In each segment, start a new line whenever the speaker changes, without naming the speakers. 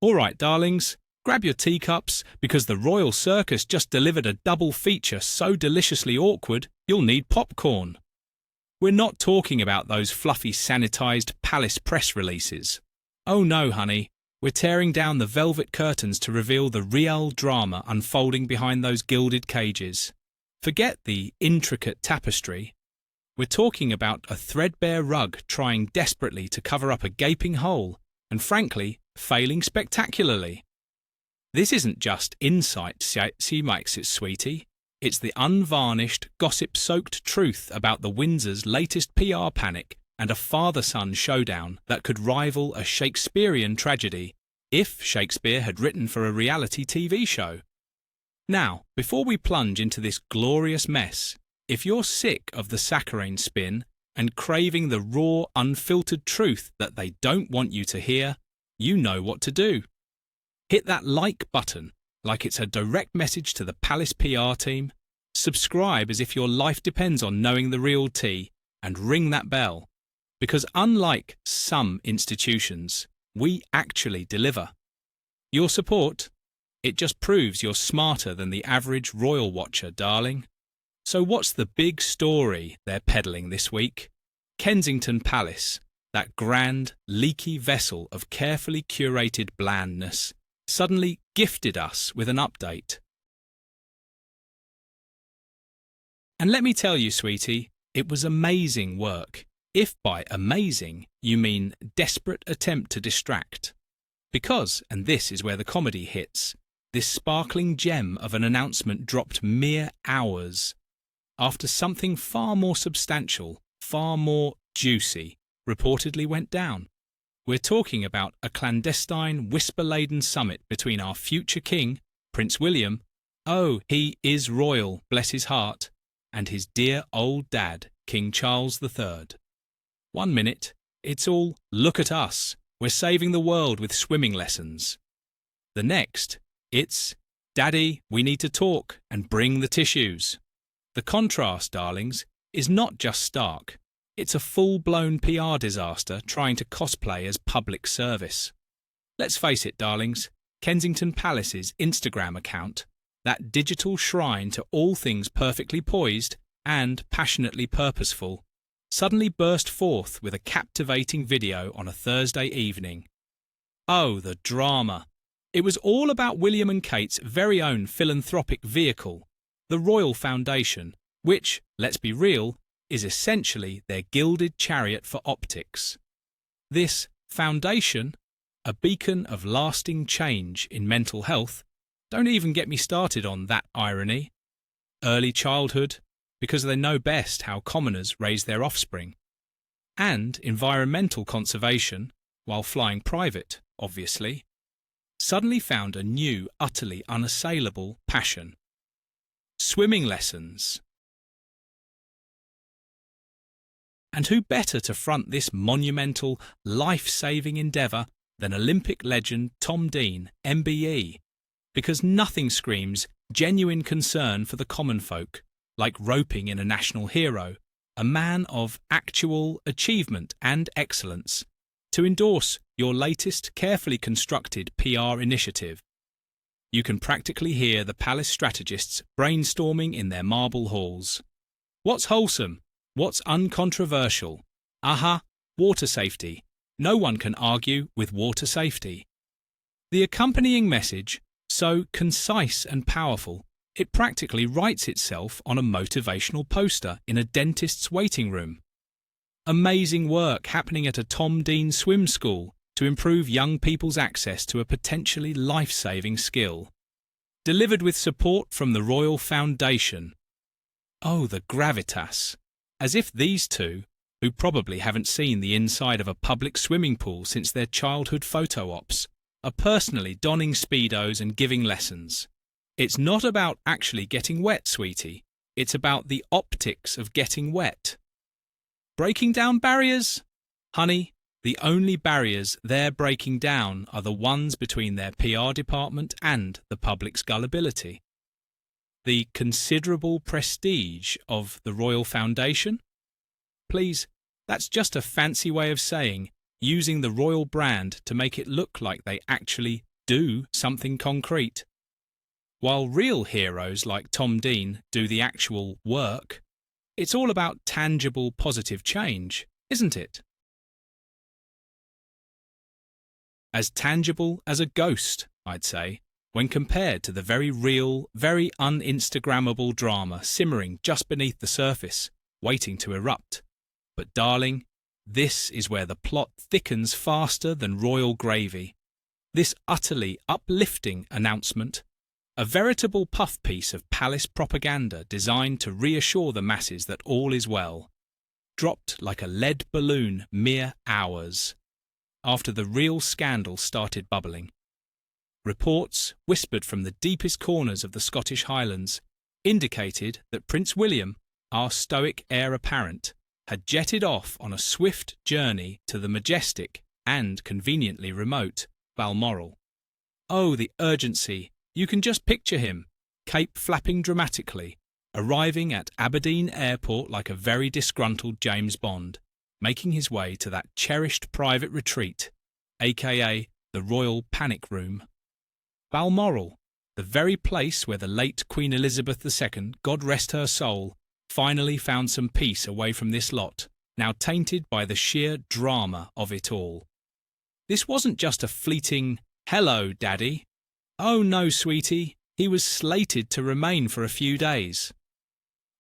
All right, darlings, grab your teacups because the Royal Circus just delivered a double feature so deliciously awkward you'll need popcorn. We're not talking about those fluffy sanitized palace press releases. Oh no, honey, we're tearing down the velvet curtains to reveal the real drama unfolding behind those gilded cages. Forget the intricate tapestry. We're talking about a threadbare rug trying desperately to cover up a gaping hole and, frankly, failing spectacularly. This isn't just insight, she makes it, sweetie. It's the unvarnished, gossip-soaked truth about the Windsors' latest PR panic and a father-son showdown that could rival a Shakespearean tragedy if Shakespeare had written for a reality TV show. Now, before we plunge into this glorious mess, if you're sick of the saccharine spin and craving the raw, unfiltered truth that they don't want you to hear, you know what to do. Hit that like button like it's a direct message to the Palace PR team, subscribe as if your life depends on knowing the real tea, and ring that bell. Because unlike some institutions, we actually deliver. Your support, it just proves you're smarter than the average royal watcher, darling. So what's the big story they're peddling this week? Kensington Palace, that grand, leaky vessel of carefully curated blandness, suddenly gifted us with an update. And let me tell you, sweetie, it was amazing work, if by amazing you mean desperate attempt to distract. Because, and this is where the comedy hits, this sparkling gem of an announcement dropped mere hours after something far more substantial, far more juicy, reportedly went down. We're talking about a clandestine, whisper-laden summit between our future king, Prince William, oh, he is royal, bless his heart, and his dear old dad, King Charles III. 1 minute, it's all, look at us, we're saving the world with swimming lessons. The next, it's, Daddy, we need to talk and bring the tissues. The contrast, darlings, is not just stark. It's a full-blown PR disaster trying to cosplay as public service. Let's face it, darlings, Kensington Palace's Instagram account, that digital shrine to all things perfectly poised and passionately purposeful, suddenly burst forth with a captivating video on a Thursday evening. Oh, the drama! It was all about William and Kate's very own philanthropic vehicle, the Royal Foundation, which, let's be real, is essentially their gilded chariot for optics. This foundation, a beacon of lasting change in mental health, don't even get me started on that irony. Early childhood, because they know best how commoners raise their offspring. And environmental conservation, while flying private, obviously, suddenly found a new, utterly unassailable passion. Swimming lessons. And who better to front this monumental, life-saving endeavour than Olympic legend Tom Dean, MBE? Because nothing screams genuine concern for the common folk, like roping in a national hero, a man of actual achievement and excellence, to endorse your latest carefully constructed PR initiative. You can practically hear the palace strategists brainstorming in their marble halls. What's wholesome? What's uncontroversial? Water safety. No one can argue with water safety. The accompanying message, so concise and powerful, it practically writes itself on a motivational poster in a dentist's waiting room. Amazing work happening at a Tom Dean swim school to improve young people's access to a potentially life-saving skill. Delivered with support from the Royal Foundation. Oh, the gravitas! As if these two, who probably haven't seen the inside of a public swimming pool since their childhood photo ops, are personally donning Speedos and giving lessons. It's not about actually getting wet, sweetie. It's about the optics of getting wet. Breaking down barriers? Honey, the only barriers they're breaking down are the ones between their PR department and the public's gullibility. The considerable prestige of the Royal Foundation? Please, that's just a fancy way of saying using the royal brand to make it look like they actually do something concrete. While real heroes like Tom Dean do the actual work, it's all about tangible positive change, isn't it? As tangible as a ghost, I'd say, when compared to the very real, very un-Instagrammable drama simmering just beneath the surface, waiting to erupt. But darling, this is where the plot thickens faster than royal gravy. This utterly uplifting announcement, a veritable puff piece of palace propaganda designed to reassure the masses that all is well, dropped like a lead balloon mere hours after the real scandal started bubbling. Reports, whispered from the deepest corners of the Scottish Highlands, indicated that Prince William, our stoic heir apparent, had jetted off on a swift journey to the majestic and conveniently remote Balmoral. Oh, the urgency! You can just picture him, cape flapping dramatically, arriving at Aberdeen Airport like a very disgruntled James Bond, making his way to that cherished private retreat, aka the Royal Panic Room. Balmoral, the very place where the late Queen Elizabeth II, God rest her soul, finally found some peace away from this lot, now tainted by the sheer drama of it all. This wasn't just a fleeting, "Hello, Daddy." Oh no, sweetie, he was slated to remain for a few days.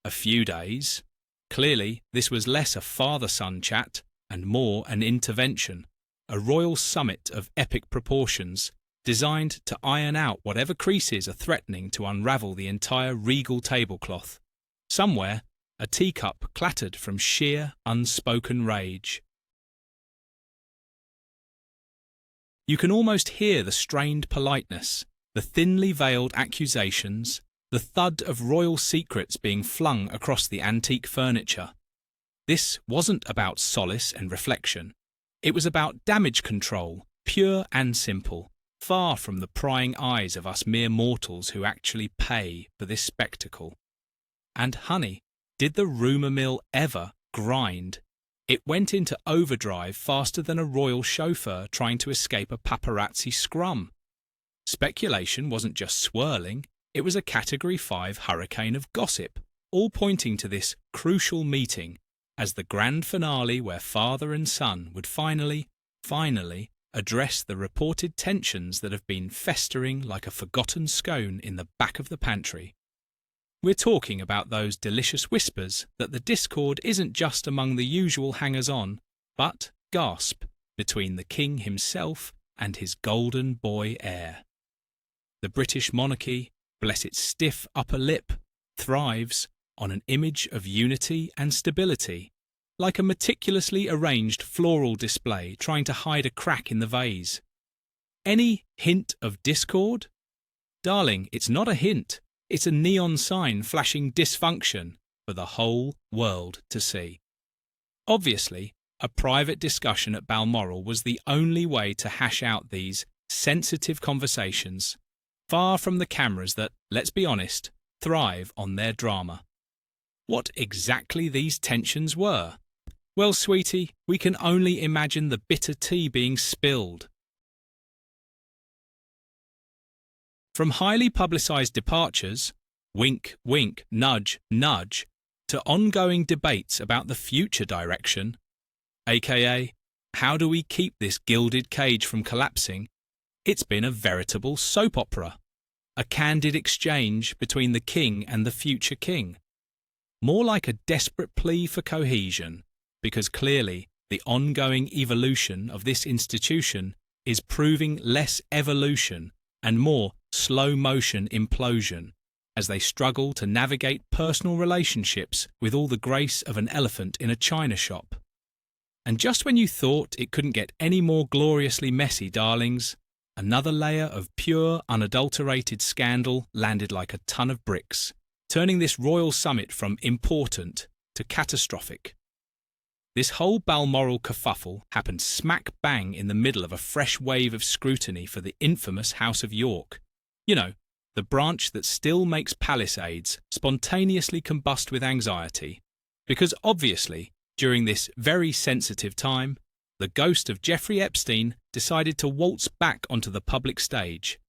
A few days? Clearly, this was less a father-son chat and more an intervention, a royal summit of epic proportions, designed to iron out whatever creases are threatening to unravel the entire regal tablecloth. Somewhere, a teacup clattered from sheer, unspoken rage. You can almost hear the strained politeness, the thinly veiled accusations, the thud of royal secrets being flung across the antique furniture. This wasn't about solace and reflection. It was about damage control, pure and simple, far from the prying eyes of us mere mortals who actually pay for this spectacle. And honey, did the rumour mill ever grind? It went into overdrive faster than a royal chauffeur trying to escape a paparazzi scrum. Speculation wasn't just swirling, it was a Category 5 hurricane of gossip, all pointing to this crucial meeting as the grand finale where father and son would finally address the reported tensions that have been festering like a forgotten scone in the back of the pantry. We're talking about those delicious whispers that the discord isn't just among the usual hangers-on, but, gasp, between the king himself and his golden boy heir. The British monarchy, bless its stiff upper lip, thrives on an image of unity and stability, like a meticulously arranged floral display trying to hide a crack in the vase. Any hint of discord? Darling, it's not a hint. It's a neon sign flashing dysfunction for the whole world to see. Obviously, a private discussion at Balmoral was the only way to hash out these sensitive conversations, far from the cameras that, let's be honest, thrive on their drama. What exactly these tensions were? Well, sweetie, we can only imagine the bitter tea being spilled. From highly publicised departures, wink, wink, nudge, nudge, to ongoing debates about the future direction, aka, how do we keep this gilded cage from collapsing, it's been a veritable soap opera, a candid exchange between the king and the future king. More like a desperate plea for cohesion, because clearly the ongoing evolution of this institution is proving less evolution and more slow-motion implosion as they struggle to navigate personal relationships with all the grace of an elephant in a china shop. And just when you thought it couldn't get any more gloriously messy, darlings, another layer of pure, unadulterated scandal landed like a ton of bricks, turning this royal summit from important to catastrophic. This whole Balmoral kerfuffle happened smack bang in the middle of a fresh wave of scrutiny for the infamous House of York. You know, the branch that still makes palisades spontaneously combust with anxiety, because obviously, during this very sensitive time, the ghost of Jeffrey Epstein decided to waltz back onto the public stage,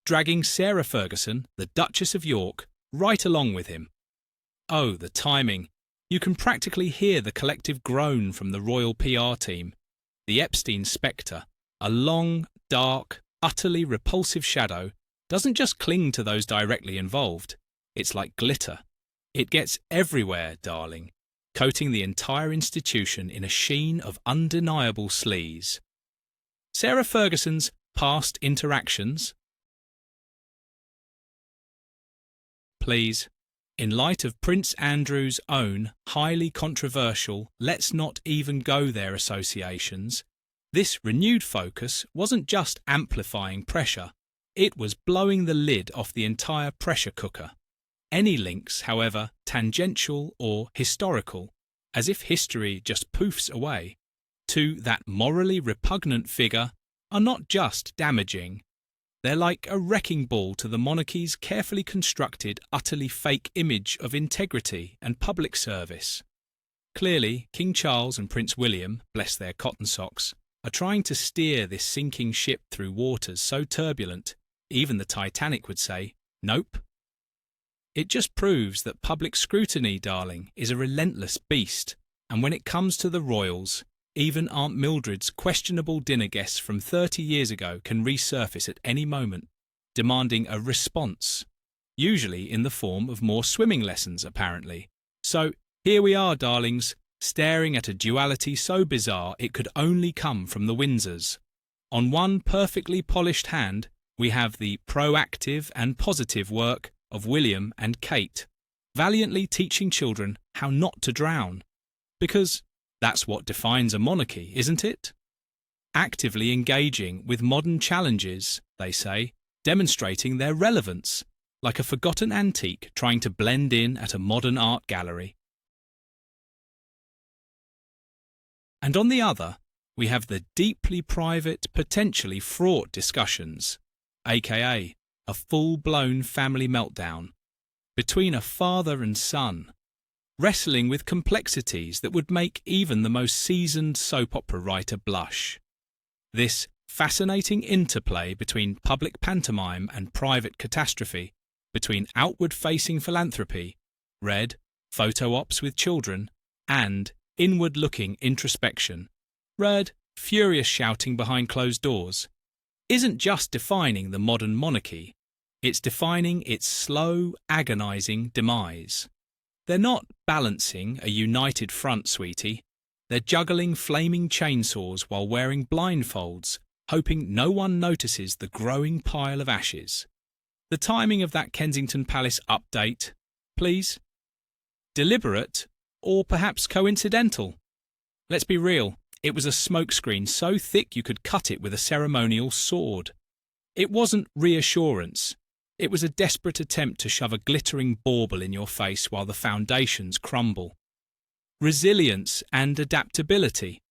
dragging Sarah Ferguson, the Duchess of York, right along with him. Oh, the timing! You can practically hear the collective groan from the royal PR team. The Epstein spectre, a long, dark, utterly repulsive shadow, doesn't just cling to those directly involved. It's like glitter. It gets everywhere, darling, coating the entire institution in a sheen of undeniable sleaze. Sarah Ferguson's past interactions? Please, in light of Prince Andrew's own highly controversial let's not even go there associations, this renewed focus wasn't just amplifying pressure, it was blowing the lid off the entire pressure cooker. Any links, however tangential or historical, as if history just poofs away, to that morally repugnant figure are not just damaging. They're like a wrecking ball to the monarchy's carefully constructed, utterly fake image of integrity and public service. Clearly, King Charles and Prince William, bless their cotton socks, are trying to steer this sinking ship through waters so turbulent, even the Titanic would say, nope. It just proves that public scrutiny, darling, is a relentless beast, and when it comes to the royals, even Aunt Mildred's questionable dinner guests from 30 years ago can resurface at any moment, demanding a response, usually in the form of more swimming lessons, apparently. So, here we are, darlings, staring at a duality so bizarre it could only come from the Windsors. On one perfectly polished hand, we have the proactive and positive work of William and Kate, valiantly teaching children how not to drown. Because that's what defines a monarchy, isn't it? Actively engaging with modern challenges, they say, demonstrating their relevance, like a forgotten antique trying to blend in at a modern art gallery. And on the other, we have the deeply private, potentially fraught discussions, aka a full-blown family meltdown, between a father and son, wrestling with complexities that would make even the most seasoned soap opera writer blush. This fascinating interplay between public pantomime and private catastrophe, between outward-facing philanthropy, read, photo ops with children, and inward-looking introspection, read, furious shouting behind closed doors, isn't just defining the modern monarchy, it's defining its slow, agonizing demise. They're not balancing a united front, sweetie. They're juggling flaming chainsaws while wearing blindfolds, hoping no one notices the growing pile of ashes. The timing of that Kensington Palace update, please? Deliberate, or perhaps coincidental? Let's be real. It was a smokescreen so thick you could cut it with a ceremonial sword. It wasn't reassurance. It was a desperate attempt to shove a glittering bauble in your face while the foundations crumble. Resilience and adaptability.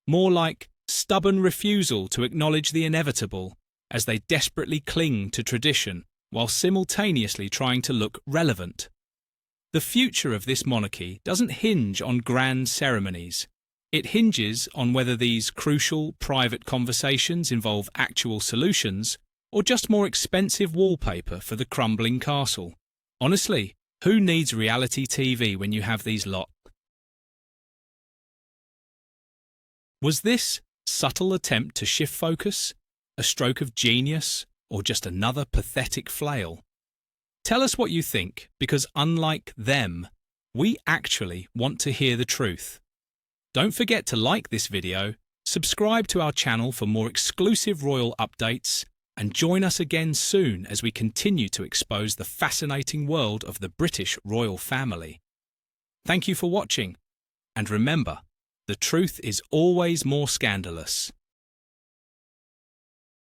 More like stubborn refusal to acknowledge the inevitable as they desperately cling to tradition while simultaneously trying to look relevant. The future of this monarchy doesn't hinge on grand ceremonies. It hinges on whether these crucial private conversations involve actual solutions or just more expensive wallpaper for the crumbling castle. Honestly, who needs reality TV when you have these lot? Was this subtle attempt to shift focus a stroke of genius or just another pathetic flail? Tell us what you think, because unlike them, we actually want to hear the truth. Don't forget to like this video, subscribe to our channel for more exclusive royal updates, and join us again soon as we continue to expose the fascinating world of the British royal family. Thank you for watching, and remember, the truth is always more scandalous.